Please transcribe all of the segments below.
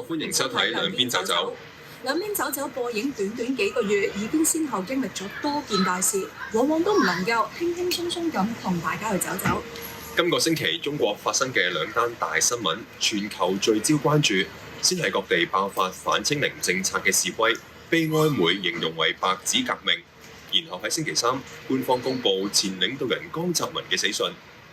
歡迎收睇兩邊走走。兩邊走走播映短幾個月，已經先後經歷咗多件大事，往往都唔能夠輕輕鬆鬆咁同大家去走走。今個星期中國發生嘅兩單大新聞，全球聚焦關注。先係各地爆發反清零政策嘅示威，被外媒形容為白紙革命。然後喺星期三，官方公布前領導人江澤民嘅死訊。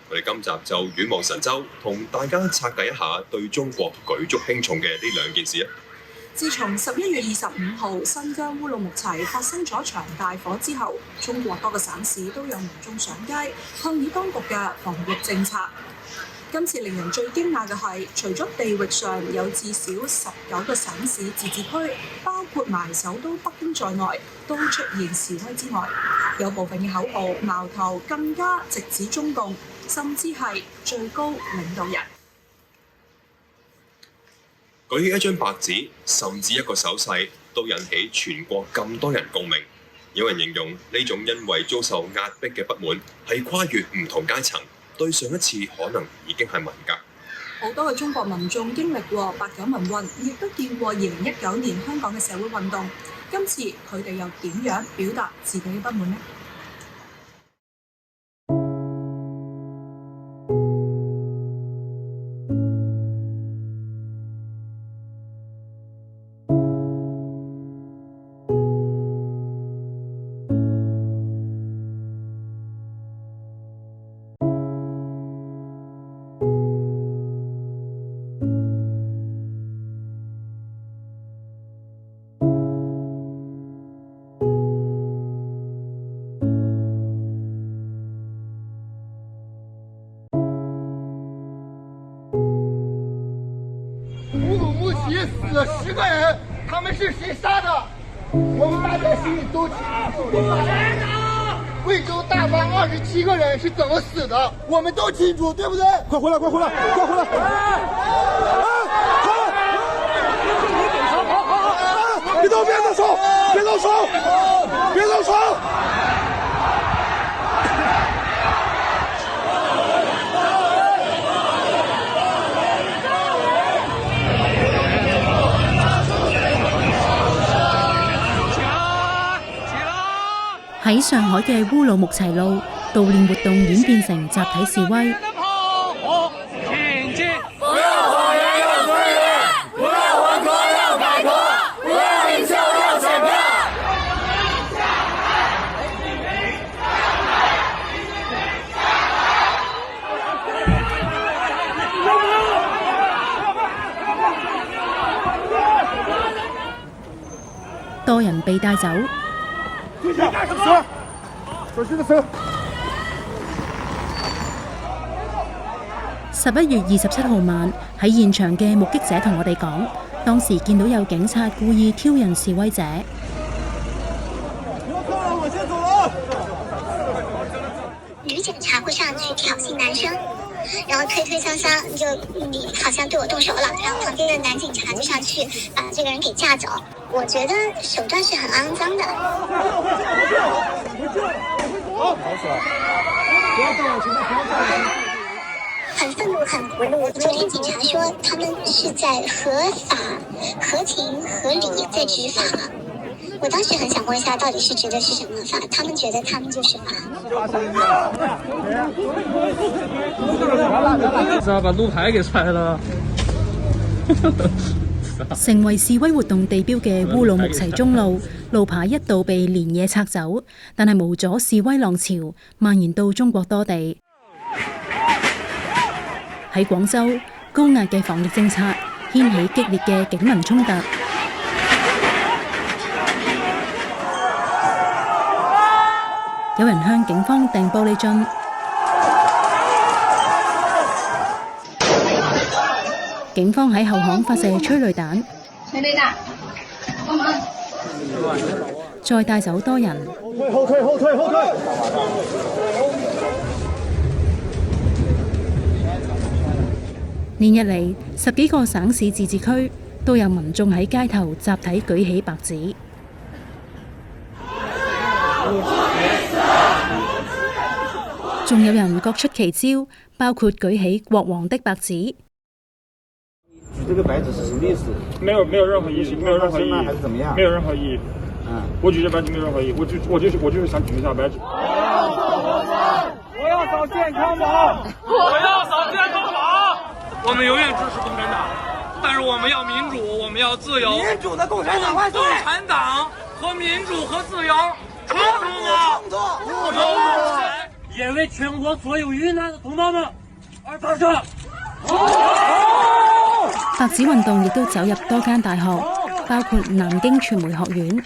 我哋今集就遠望神州，同大家拆解一下對中國舉足輕重嘅呢兩件事啊！自從11月25號新疆烏魯木齊發生咗場大火之後，中國多個省市都有民眾上街抗議當局嘅防疫政策。今次令人最驚訝嘅係，除咗地域上有至少19個省市自治區，包括埋首都北京在內，都出現示威之外，有部分嘅口號矛頭更加直指中共，甚至係最高領導人。舉起一張白紙，甚至一個手勢，都引起全國咁多人共鳴。有人形容呢種因為遭受壓迫嘅不滿係跨越唔同階層，對上一次可能已經係文革。好多嘅中國民眾經歷過八九民運，亦都見過2019年香港嘅社會運動。今次佢哋又點樣表達自己嘅不滿呢？死了10个人，他们是谁杀的？我们大家心里都清楚。贵州大班27个人是怎么死的？我们都清楚，对不对？快回来！快回来！快回来！别动手！别动手！别动手！喺上海嘅烏魯木齊路，悼念活動演變成集體示威。多人被帶走。11月27號晚，喺現場嘅目擊者同我哋講，當時見到有警察故意挑釁示威者。女警察會上去挑釁男生，然後推搡，就你好像對我動手了，然後旁邊的男警察就上去把這個人給架走。我覺得手段是很骯髒的。很憤怒，很不怒。昨天警察說他們是在合法、合情、合理在執法。我當時很想問一下，到底是指的是什麼法？他們覺得他們就是法。把路牌給拆了。成為示威活動地標嘅烏魯木齊中路，路牌一度被連夜拆走，但係無阻示威浪潮蔓延到中國多地。喺廣州，高壓嘅防疫政策掀起激烈嘅警民衝突，有人向警方掟玻璃樽，警方喺後巷發射催淚彈，再帶走多人。後退！連日嚟，10幾個省市自治區都有民眾喺街頭集體舉起白紙。仲有人各出奇招，包括舉起國王的白紙。这个白纸是什么意思？没有任何意义，没有任何意义，还是怎么样？没有任何意义。我举这白纸没有任何意义，我就是想举一下白纸。我要扫健康码，我要扫健康码。我们永远支持共产党，但是我们要民主，我们要自由。民主的共产党万岁！共产党和民主和自由冲突吗？不冲突！也为全国所有遇难的同胞们而发声。白紙運動亦都走入多間大學，包括南京傳媒學院。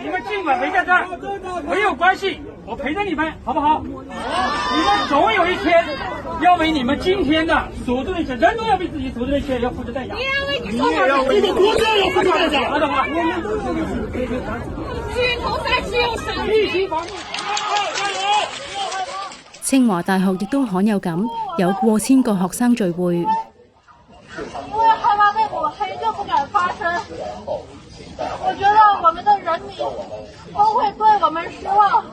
你們儘管圍在這兒，沒有關係，我陪着你們，好不好？你們總有一天要為你們今天的所做的一切，人都要為自己所做的一切要付出代價。你也為你所做的一切，國家要付出代價，好的嗎？舉頭三尺有神明。清華大學亦都罕有咁有過千個學生聚會。因為害怕被抹黑，就不敢發聲。我覺得我們的人民都會對我們失望。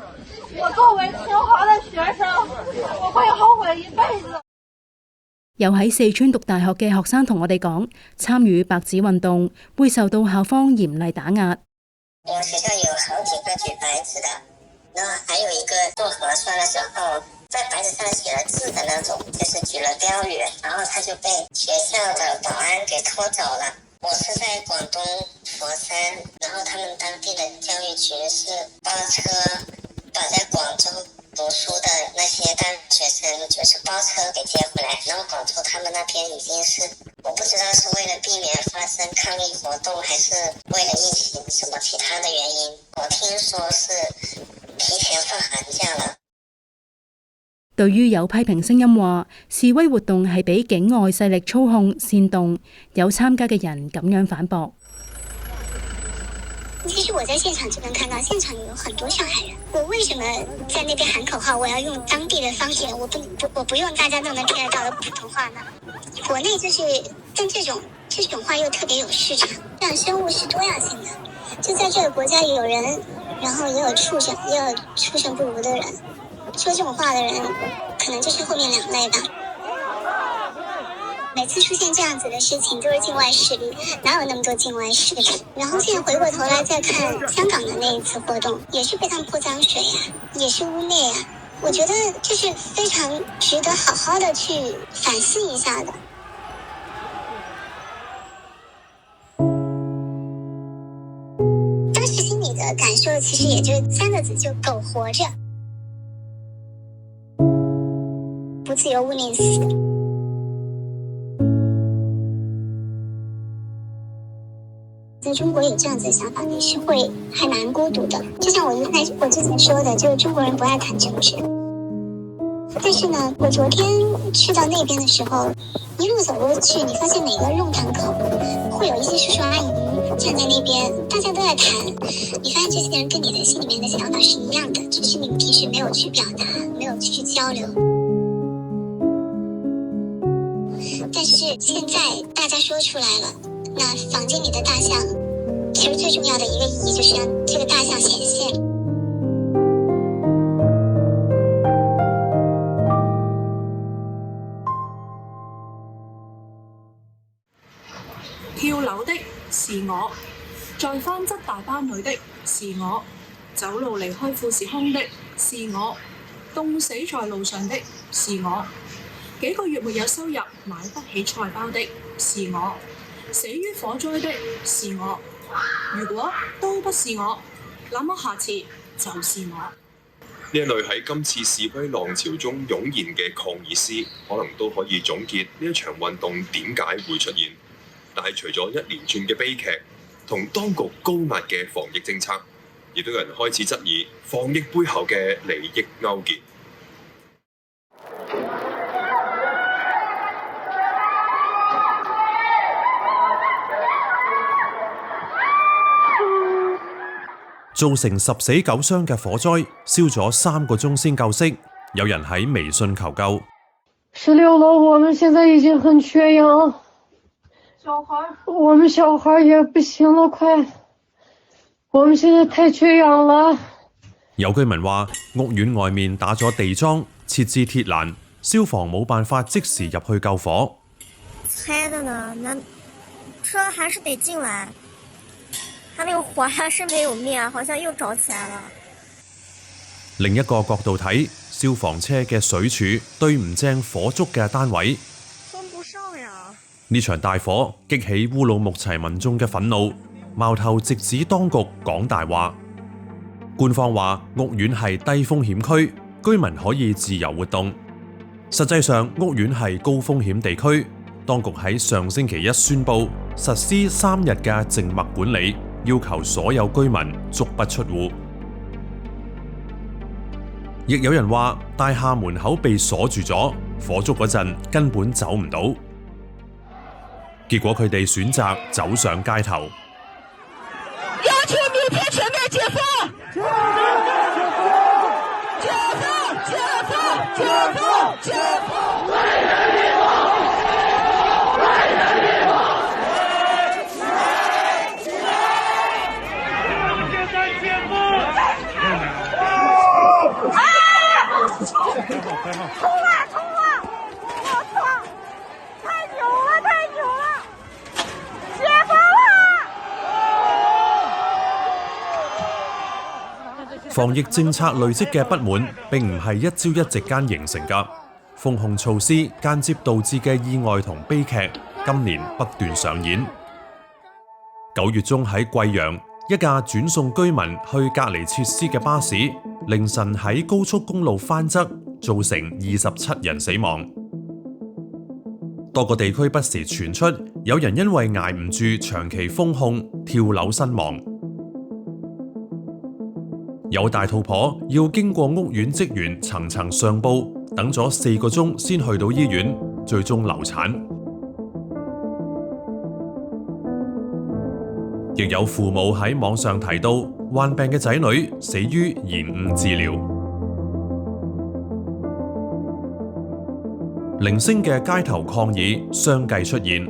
我作為清華的學生，我會後悔一輩子。有喺四川讀大學嘅學生同我哋講，參與白紙運動會受到校方嚴厲打壓。我學校有好幾個舉白紙的，然後還有一個做核酸的時候，在白紙上寫了字的那種，就是舉了標語，然後他就被學校的保安給拖走了。我是在廣東佛山，然後他們當地的教育局是包車把在廣州讀書的那些大學生，就是包車給接回來，然後廣州他們那邊已經是，我不知道是為了避免發生抗議活動，還是為了疫情什麼其他的原因，我聽說是提前放寒假了。對於有批評聲音話示威活動係俾境外勢力操控煽動，有參加嘅人咁樣反駁。其實我在現場就能看到，現場有很多上海人。我為什麼在那邊喊口號，我要用當地的方言，我不用大家都能聽得到的普通話呢？國內就是，但這種話又特別有市場。這樣生物是多樣性的，就在這個國家有人，然後也有畜生，也有畜生不如的人。說這種話的人，可能就是後面兩類吧。每次出現這樣子的事情，都是境外勢力，哪有那麼多境外勢力？然後現在回過頭來再看香港的那一次活動，也是被他們潑髒水呀，也是污蔑呀。我覺得這是非常值得好好的去反思一下的。當時心裡的感受其實也就3個字，就苟活着。不自由，勿寧死。在中國有這樣子的想法，你是會還蠻孤獨的。就像我之前說的，就是中國人不愛談政治。但是呢，我昨天去到那邊的時候，一路走過去，你發現每個弄堂口會有一些叔叔阿姨站在那邊，大家都在談。你發現這些人跟你的心裡面的想法是一樣的，只是你們平時沒有去表達，沒有去交流。但是現在大家說出來了，那房間裡的大象，其實最重要的一個意義就是讓這個大象顯現。跳樓的是我，在翻側大班裏的是我，走路離開富士康的是我，凍死在路上的是我，幾個月沒有收入買不起菜包的是我，死於火災的是我。如果都不是我，那麼下次就是我。呢一類喺今次示威浪潮中湧現嘅抗議詩，可能都可以總結呢一場運動點解會出現。但係除咗一連串嘅悲劇同當局高壓嘅防疫政策，亦都有人開始質疑防疫背後嘅利益勾結。造成10死9傷嘅火災，燒咗3個鐘先救熄。有人喺微信求救。16樓，我們現在已經很缺氧。我們小孩也不行了，快！我們現在太缺氧了。有居民話，屋苑外面打咗地樁，設置鐵欄，消防冇辦法即時入去救火。猜的呢，那車還是得進來，它那個火還是沒有滅，好像又着起來了。另一個角度睇，消防車嘅水柱對唔正火燭嘅單位。封不上呀！呢場大火激起烏魯木齊民眾嘅憤怒，矛頭直指當局講大話。官方話屋苑係低風險區，居民可以自由活動。實際上屋苑係高風險地區。當局喺上星期一宣布實施3日嘅靜默管理，要求所有居民足不出戶。亦有人話大廈門口被鎖住咗，火燭嗰陣根本走唔到。結果佢哋選擇走上街頭。要求明天全面解放！解放！解放！解放！解放！为人民服务！为人民服务！冲啊！冲啊！我操！太牛了！太牛了！解放了！防疫政策累積嘅不滿並唔係一朝一夕間形成㗎，封控措施間接導致嘅意外同悲劇，今年不斷上演。9月中喺貴陽，一架轉送居民去隔離設施嘅巴士，凌晨喺高速公路翻側，造成27人死亡。多個地區不時傳出有人因為捱唔住長期封控，跳樓身亡。有大肚婆要經過屋苑職員層層上報，等咗4個鐘先去到醫院，最終流產。亦有父母喺網上提到，患病嘅仔女死於延誤治療。零星嘅街頭抗議相繼出現。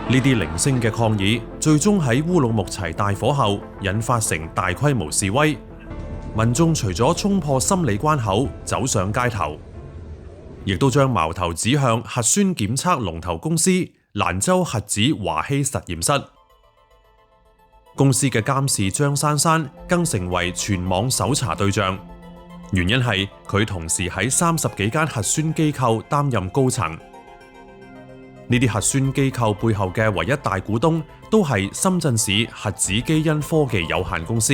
呢啲零星嘅抗議，最終喺烏魯木齊大火後引發成大規模示威。民眾除咗衝破心理關口走上街頭，亦都將矛頭指向核酸檢測龍頭公司蘭州核子華稀實驗室。公司嘅監事張珊珊更成為全網搜查對象，原因係佢同時喺30幾間核酸機構擔任高層。呢啲核酸機構背後嘅唯一大股東都係深圳市核子基因科技有限公司。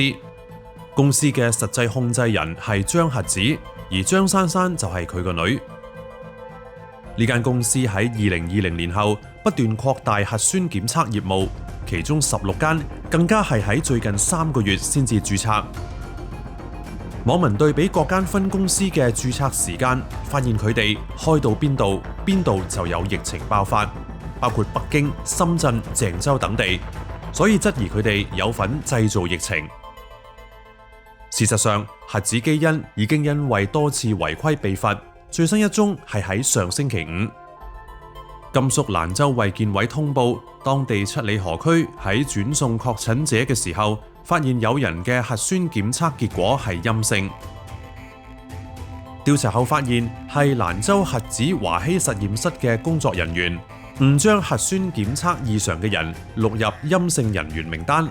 公司嘅實際控制人係張核子，而張珊珊就係佢個女。呢間公司喺2020年後不斷擴大核酸檢測業務，其中16間更加係喺最近3個月先至註冊。網民對比各間分公司嘅註冊時間，發現佢哋開到邊度就有疫情爆發，包括北京、深圳、鄭州等地，所以質疑佢哋有份製造疫情。事實上，核子基因已經因為多次違規被罰，最新一宗係喺上星期5。甘肅蘭州衛健委通報，當地七里河區喺轉送確診者嘅時候，發現有人嘅核酸檢測結果係陰性。調查後發現係蘭州核子華稀實驗室嘅工作人員誤將核酸檢測異常嘅人錄入陰性人員名單。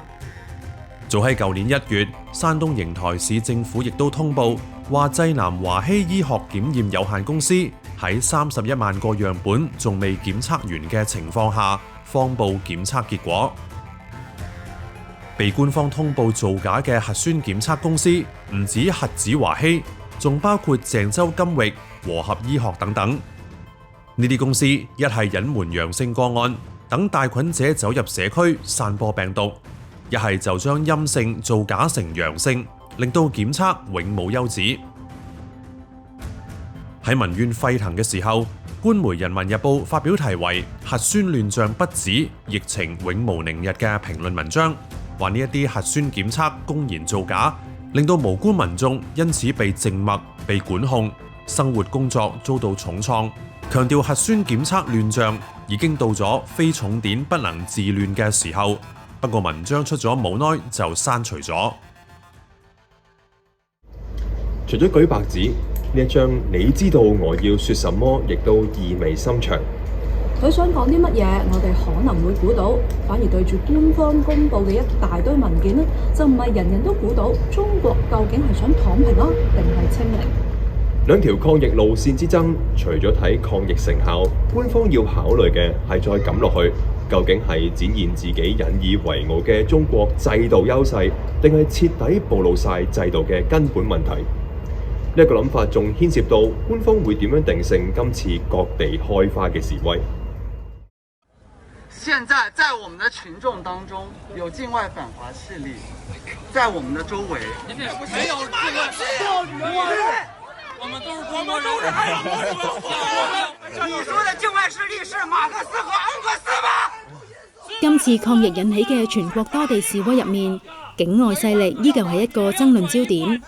早喺舊年1月，山東邢台市政府亦都通報話，濟南華稀醫學檢驗有限公司喺31萬個樣本仲未檢測完嘅情況下，放佈檢測結果。被官方通報造假嘅核酸檢測公司唔止核子華稀，仲包括鄭州金域、和合醫學等等。呢啲公司一係隱瞞陽性個案，等帶菌者走入社區散播病毒；一係就將陰性造假成陽性，令到檢測永無休止。喺民怨沸騰嘅時候，官媒《人民日報》發表題為《核酸亂象不止，疫情永無寧日》嘅評論文章，話呢一啲核酸檢測公然造假，令到無辜民眾因此被靜默、被管控，生活工作遭到重創。強調核酸檢測亂象已經到咗非重點不能自亂嘅時候。不過文章出咗冇耐就刪除咗。除咗舉白紙，呢一張你知道我要說什麼，亦都意味深長。佢想講啲乜嘢，我哋可能會估到，反而對住官方公佈嘅一大堆文件呢，就唔係人人都估到中國究竟係想躺平啊，定係清零？兩條抗疫路線之爭，除咗睇抗疫成效，官方要考慮嘅係再撳落去。究竟係展現自己引以為傲嘅中國制度優勢，定係徹底暴露晒制度嘅根本問題？呢一個諗法仲牽涉到官方會點樣定性今次各地開花嘅示威。現在在我們的群眾當中有境外反華勢力，在我們的周圍沒有境外。我們都是中國人。你說的境外勢力是馬克思和恩格斯嗎？今次抗疫引起嘅全國多地示威入面，境外勢力依舊係一個爭論焦點。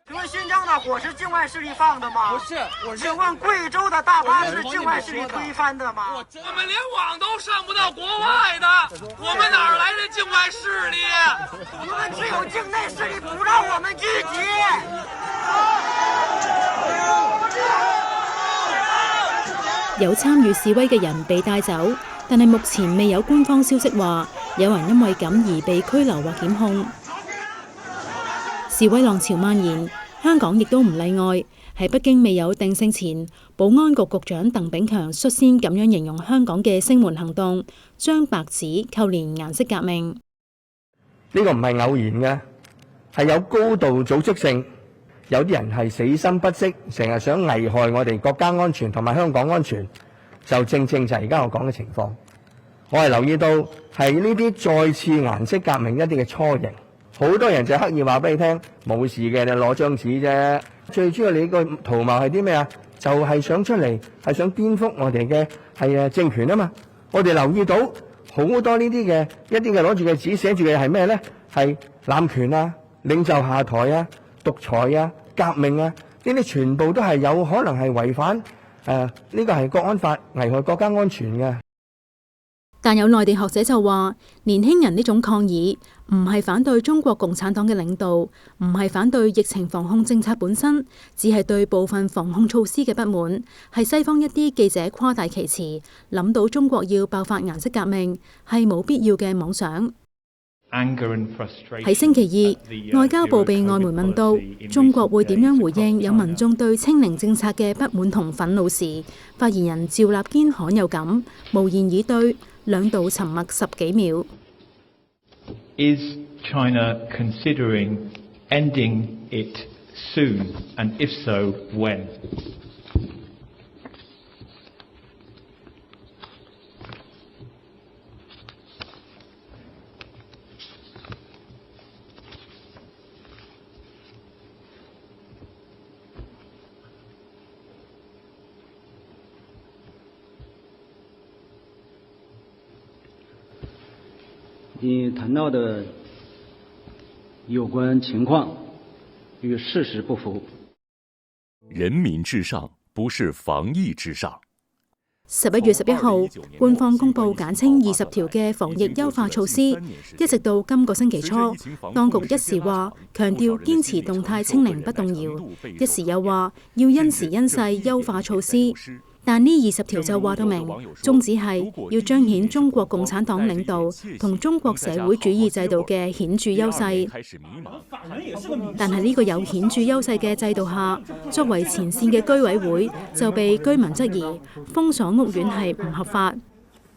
請問新疆的火是境外勢力放的嗎？不是，請問貴州的大巴是境外勢力推翻的嗎？我們連網都上不到國外的，我們哪兒來的境外勢力？你們只有境內勢力不讓我們聚集。有參與示威嘅人被帶走，但係目前未有官方消息話有人因為咁而被拘留或檢控。示威浪潮蔓延，香港亦都唔例外。喺北京未有定性前，保安局局長鄧炳強率先咁樣形容香港嘅聲援行動，將白紙扣連顏色革命。呢個唔係偶然嘅，係有高度組織性。有啲人係死心不息，成日想危害我哋國家安全同埋香港安全，就正就係而家我講嘅情況。我係留意到係呢啲再次顏色革命一啲嘅雛形，好多人就刻意話俾你聽冇事嘅，你攞張紙啫。最主要你個圖謀係啲咩啊？就係想出嚟係想顛覆我哋嘅係政權啊嘛。我哋留意到好多呢啲嘅一啲嘅攞住嘅紙寫住嘅係咩咧？係濫權啊、領袖下台啊、獨裁啊、革命啊，呢啲全部都係有可能係違反呢個係國安法，危害國家安全嘅。但有內地學者就話，年輕人呢種抗議唔係反對中國共產黨嘅領導，唔係反對疫情防控政策本身，只係對部分防控措施嘅不滿，係西方一啲記者誇大其詞，諗到中國要爆發顏色革命係冇必要嘅妄想。喺星期二，外交部被外媒問到中國會點樣回應有民眾對清零政策嘅不滿同憤怒時，發言人趙立堅罕有咁無言以對，兩度沉默10幾秒。Is China considering ending it soon, and if so, when? 你談到的有關情況與事實不符。人民至上，不是防疫之上。11月11號，官方公布簡稱20條嘅防疫優化措施，一直到今個星期初，當局一時話強調堅持動態清零不動搖，一時又話要因時因勢優化措施。但呢20條就話到明，宗旨係要彰顯中國共產黨領導同中國社會主義制度嘅顯著優勢。但係呢個有顯著優勢嘅制度下，作為前線嘅居委會就被居民質疑封鎖屋苑係唔合法。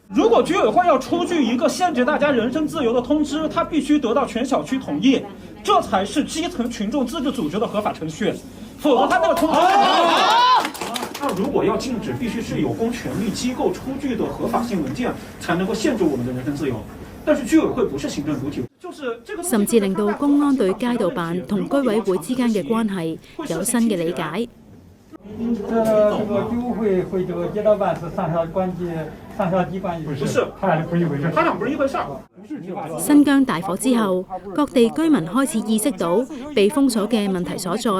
如果居委會要出具一個限制大家人身自由的通知，它必須得到全小區同意，這才是基層群眾自治組織的合法程序，否則他那個通知那如果要禁止，必須是有公權力機構出具的合法性文件，才能夠限制我們的人身自由。但是居委會不是行政主體，就甚至令到公安對街道辦同居委會之間嘅關係有新嘅理解。这个居委会和这个街道办是上下级关系，不是，他俩不是一回事，他俩不是一回事。新疆大火之後，各地居民開始意識到被封鎖嘅問題所在，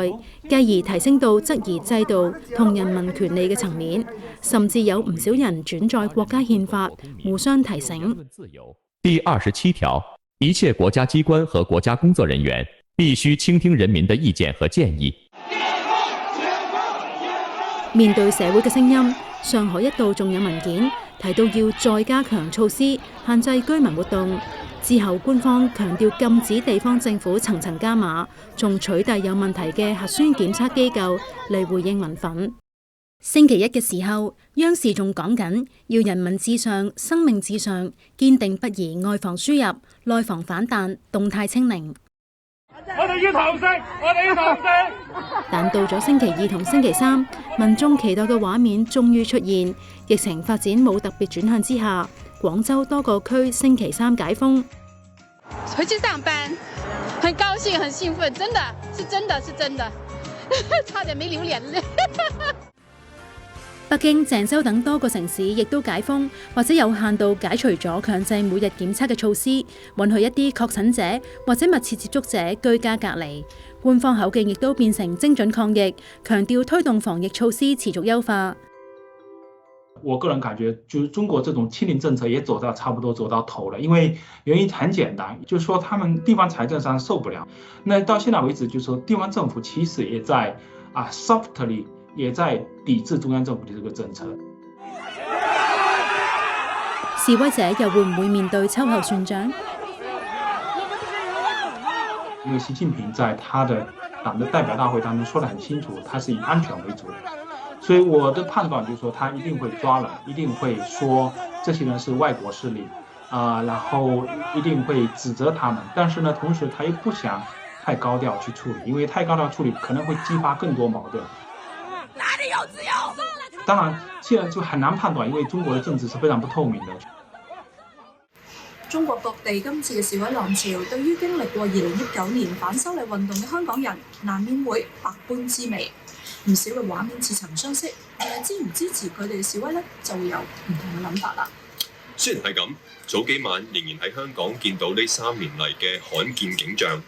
繼而提升到質疑制度同人民權利嘅層面，甚至有唔少人轉載國家憲法，互相提醒。第27條，一切國家機關和國家工作人員必須傾聽人民的意見和建議。面對社會嘅聲音，上海一度仲有文件提到要再加強措施，限制居民活動。之後官方強調禁止地方政府層層加碼，仲取締有問題嘅核酸檢測機構嚟回應民憤。星期一嘅時候，央視仲講緊要人民至上、生命至上，堅定不移外防輸入、內防反彈，動態清零。我哋要堂食，我哋要堂食。但到咗星期二同星期三，民眾期待嘅畫面終於出現。疫情發展冇特別轉向之下，廣州多個區星期三解封。回去上班，很高興，很興奮，真的是真的是真的，差點沒流眼淚。北京、鄭州等多個城市亦都解封，或者有限度解除咗強制每日檢測嘅措施，允許一啲確診者或者密切接觸者居家隔離。官方口徑亦都變成精準抗疫，強調推動防疫措施持續優化。我个人感觉，就是中国这种清零政策也差不多走到头了，因为原因很简单，就是说他们地方财政上受不了。那到现在为止，就是说地方政府其实也在softly 也在抵制中央政府的这个政策。示威者又會唔會面對秋後算賬？因为习近平在他的党的代表大会当中说得很清楚，他是以安全为主的。所以我的判断就是说，他一定会抓人，一定会说这些人是外国势力然后一定会指责他们。但是呢，同时他又不想太高调去处理，因为太高调处理可能会激发更多矛盾。哪里有自由？当然，现在就很难判断，因为中國的政治是非常不透明的。中國各地今次嘅示威浪潮，對於經歷過2019年反修例運動嘅香港人，難免會百般滋味。唔少嘅畫面似曾相識，但係支唔支持佢哋嘅示威呢，就會有唔同嘅諗法啦。雖然係咁，早幾晚仍然喺香港見到呢3年嚟嘅罕見景象。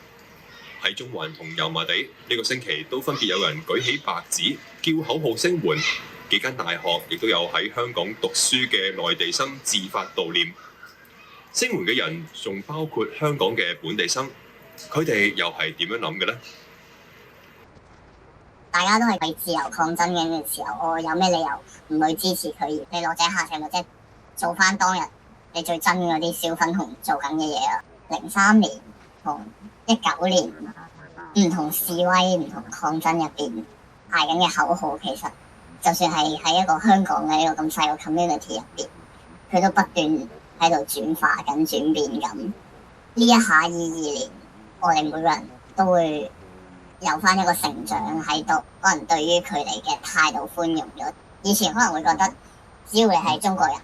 喺中環同油麻地呢個星期都分別有人舉起白紙叫口號聲援，幾間大學亦都有喺香港讀書嘅內地生自發悼念。聲援嘅人仲包括香港嘅本地生，佢哋又係點樣諗嘅呢？大家都係為自由抗爭嘅時候，我有咩理由唔去支持佢？你落井下石或者做翻當日你最憎嗰啲小粉紅做緊嘅嘢啊！03年同19年唔同示威、唔同抗爭入邊嗌緊嘅口號，其實就算係喺一個香港嘅一個咁細個 community 入邊，佢都不斷喺度轉化緊、轉變緊。呢一下22年，我哋每個人都會有翻一個成長喺度，可能對於佢哋嘅態度寬容咗。以前可能會覺得，只要你係中國人，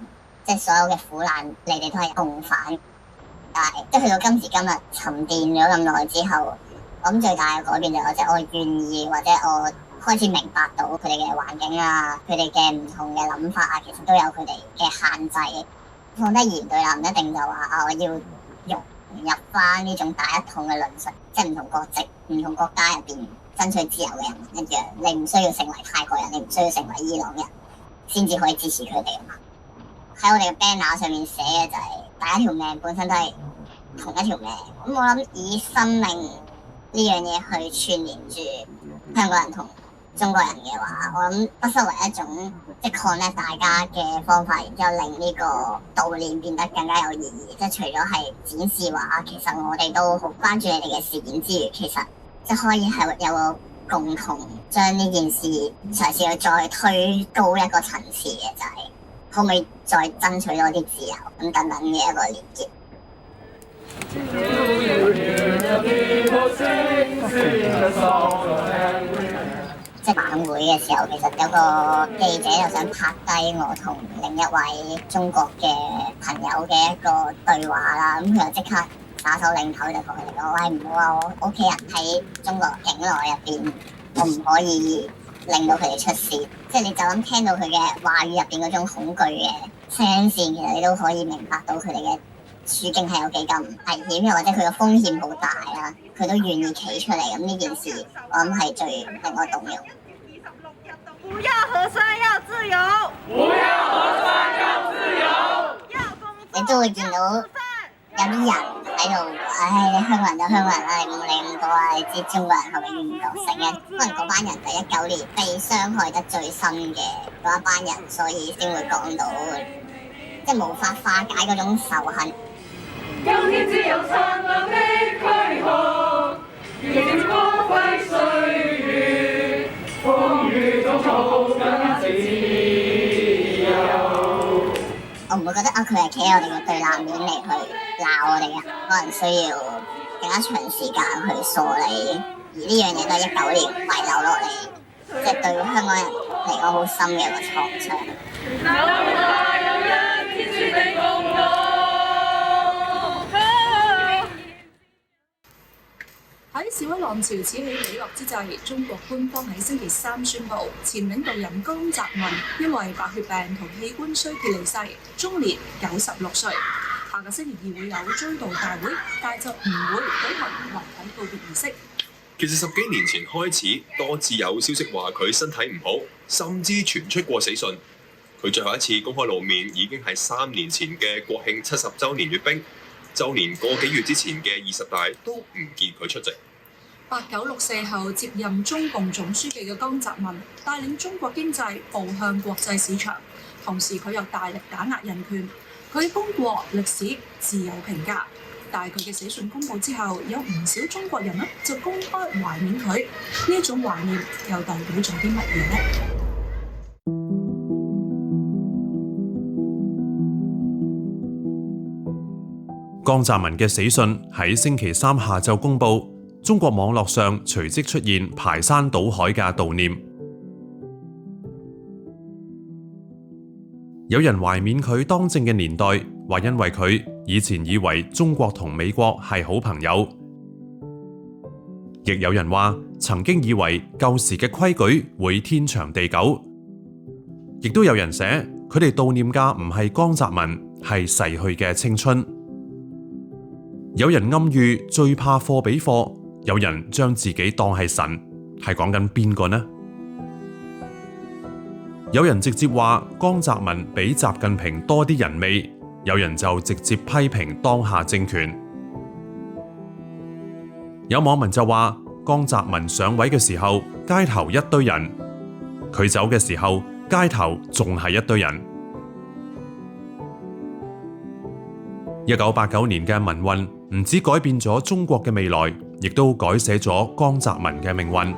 即係所有嘅苦難，你哋都係共犯。但係即係去到今時今日沉澱咗咁耐之後，我諗最大嘅改變就係我願意或者我開始明白到佢哋嘅環境啊，佢哋嘅唔同嘅諗法啊，其實都有佢哋嘅限制。放低二元對立唔一定就話我要融入翻呢種大一統嘅論述，即係唔同國籍、唔同國家入邊爭取自由嘅人一樣，你唔需要成為泰國人，你唔需要成為伊朗人，先至可以支持佢哋啊嘛。喺我哋嘅 banner 上面寫嘅就係大家條命本身都係同一條命，咁我諗以生命呢樣嘢去串連住香港人同中國人嘅話，我諗不失為一種即係 connect 大家嘅方法，然之後令呢個悼念變得更加有意義。即係除咗係展示話，其實我哋都好關注你哋嘅事件之餘，其實即係可以係有個共同將呢件事嘗試去再推高一個層次嘅，就係可唔可以再爭取多啲自由咁等等嘅一個連結。即係晚會嘅時候，其實有個記者就想拍低我同另一位中國嘅朋友嘅一個對話啦，咁佢就即刻耍手領頭就同佢哋講：喂，唔好啊！我屋企人喺中國境內入邊，我唔可以令到佢哋出事。即係你就咁聽到佢嘅話語入邊嗰種恐懼嘅聲線，其實你都可以明白到佢哋嘅處境係有幾咁危險，又或者佢嘅風險好大啊！佢都願意企出嚟，咁呢件事我諗係最令我動容。不要核酸，要自由！不要核酸，要自由！你都會見到有啲人喺度，你香港人就香港人啦，你唔好理咁多啊！你知中國人係永遠唔覺醒嘅，可能嗰班人就19年被傷害得最深嘅嗰一班人，所以先會講到，即係無法化解嗰種仇恨。今天只有燦爛的軀殼，迎接光輝歲月，風雨中抱緊自由。我唔會覺得佢係企喺我哋嘅對立面嚟去鬧我哋嘅，可能需要更加長時間去梳理。而呢樣嘢都係19年遺留落嚟，即係對香港人嚟講好深嘅一個創傷。喺示威浪潮此起彼落之際，中國官方喺星期3宣布，前領導人江澤民因為白血病同器官衰竭離世，終年96歲。下個星期2會有追悼大會，但就唔會舉行遺體告別儀式。其實10幾年前開始，多次有消息話佢身體唔好，甚至傳出過死訊。佢最後一次公開露面已經係3年前嘅國慶70週年閱兵。周年個幾月之前嘅20大都唔見佢出席。8·9六四後接任中共總書記嘅江澤民帶領中國經濟步向國際市場，同時佢又大力打壓人權。佢功過歷史自有評價，但係佢嘅死訊公佈之後，有唔少中國人就公開懷念佢。呢種懷念又代表咗啲乜嘢呢？江澤民嘅死訊喺星期3下晝公佈，中國網絡上隨即出現排山倒海嘅悼念。有人懷緬佢當政嘅年代，話因為佢以前以為中國同美國係好朋友；亦有人話曾經以為舊時嘅規矩會天長地久；亦都有人寫佢哋悼念嘅唔係江澤民，係逝去嘅青春。有人暗喻最怕貨比貨，有人將自己當係神，係講緊邊個呢？有人直接話江澤民比習近平多啲人味，有人就直接批評當下政權。有網民就話江澤民上位嘅時候，街頭一堆人；佢走嘅時候，街頭仲係一堆人。1989年嘅民運唔止改變咗中國嘅未來，亦都改寫咗江澤民嘅命運。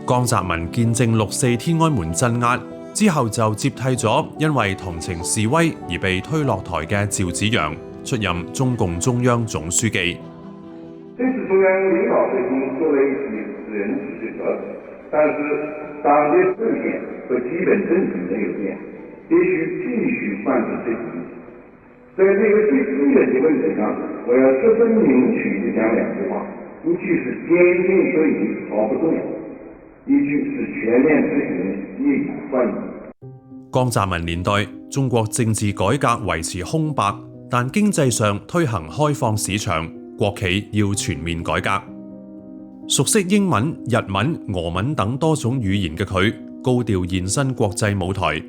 江澤民見證6四天安門鎮壓之後，就接替咗因為同情示威而被推落台嘅趙紫陽，出任中共中央總書記。这次中央领导水平作为一人指责，但是党的路线和基本政治没有变，必须继续贯彻这个。在这个最基本的问题上，我要十分明确地讲2句话：一句是坚定不移，毫不动摇；一句是全面执行，一以贯之。江澤民年代，中國政治改革維持空白，但經濟上推行開放市場，國企要全面改革。熟悉英文、日文、俄文等多種語言嘅佢，高調現身國際舞台。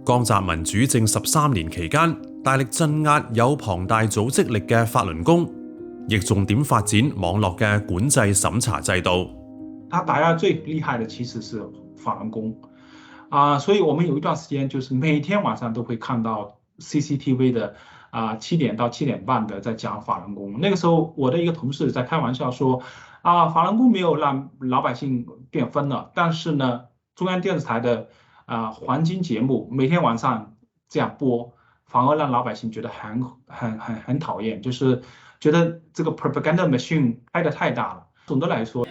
江澤民主政13年期間，大力鎮壓有龐大組織力嘅法輪功，亦重點發展網絡嘅管制審查制度。他打壓最厲害的其實是法輪功所以我們有一段時間就是每天晚上都會看到 CCTV 的7點到7點半的在講法輪功。那個時候我的一個同事在開玩笑說法輪功沒有讓老百姓變瘋了，但是呢中央電視台的黃金節目每天晚上這樣播，反而讓老百姓覺得很討厭，就是覺得這個 propaganda machine 開得太大了。總的來說，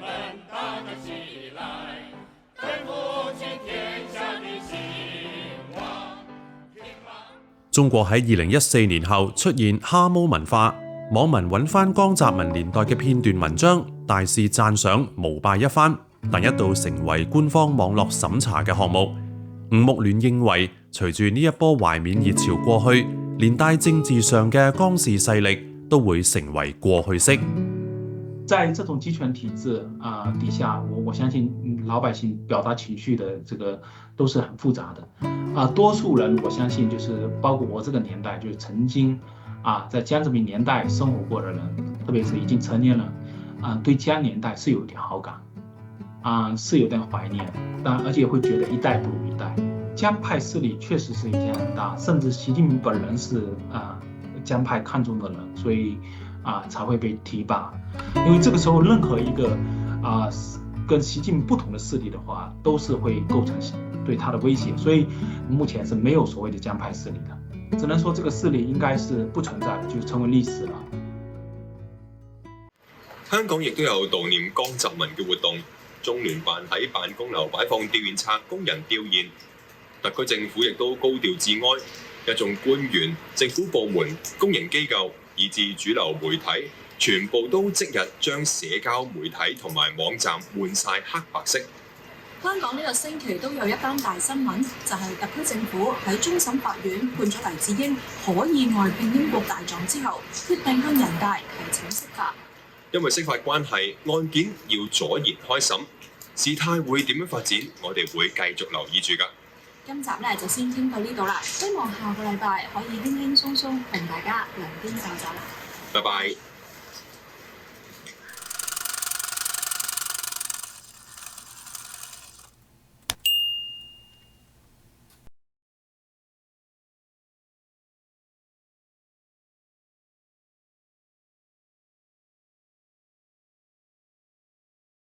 中國喺2014年後出現蝦毛文化，網民揾翻江澤民年代嘅片段文章，大肆讚賞膜拜一番，但一度成為官方網絡審查嘅項目。吳木聯認為，隨住呢一波懷緬熱潮過去，連帶政治上嘅江氏勢力都會成為過去式。在這種集權體制底下，我相信老百姓表達情緒的這個都是很複雜的。多數人我相信就是包括我這個年代，就是曾經在江澤民年代生活過的人，特別是已經成年人，對江年代是有點好感，是有點懷念，而且會覺得一代不如一代。江派勢力確實是以前很大，甚至習近平本人是江派看中的人，所以才會被提拔。因為這個時候任何一個跟習近平不同的勢力的話，都是會構成對他的威脅，所以目前是沒有所謂的江派勢力的。只能說這個勢力應該是不存在，就成為歷史了。香港亦都有悼念江澤民嘅活動，中聯辦喺辦公樓擺放吊唁冊供人吊唁，特區政府亦都高調致哀，一眾官員、政府部門、公營機構以至主流媒體，全部都即日將社交媒體同埋網站換晒黑白色。香港呢個星期都有一單大新聞，就係特區政府喺終審法院判咗黎智英可以外聘英國大狀之後，決定向人大提請釋法。因為釋法關係，案件要阻延開審，事態會點樣發展，我哋會繼續留意住㗎。今集咧就先傾到呢度啦，希望下個禮拜可以輕輕鬆鬆同大家兩邊走走啦。拜拜。